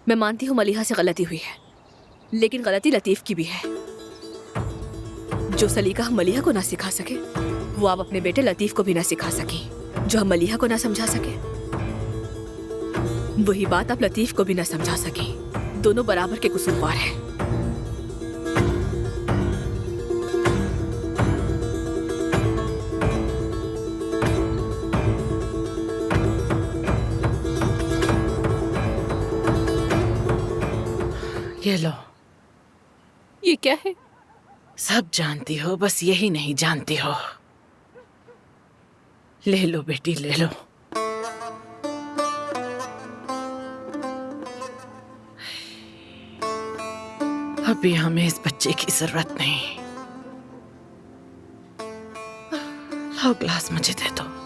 मैं मानती हूँ मलिहा से गलती हुई है, लेकिन गलती लतीफ की भी है। जो सलीका हम मलिहा को ना सिखा सके, वो आप अपने बेटे लतीफ को भी ना सिखा सकी। जो हम मलिहा को ना समझा सके, वही बात आप लतीफ को भी ना समझा सकी। दोनों बराबर के कसूरवार हैं। ये लो। ये क्या है? सब जानती हो, बस यही नहीं जानती हो। ले लो बेटी, ले लो। अभी हमें इस बच्चे की जरूरत नहीं। लो ग्लास मुझे दे दो।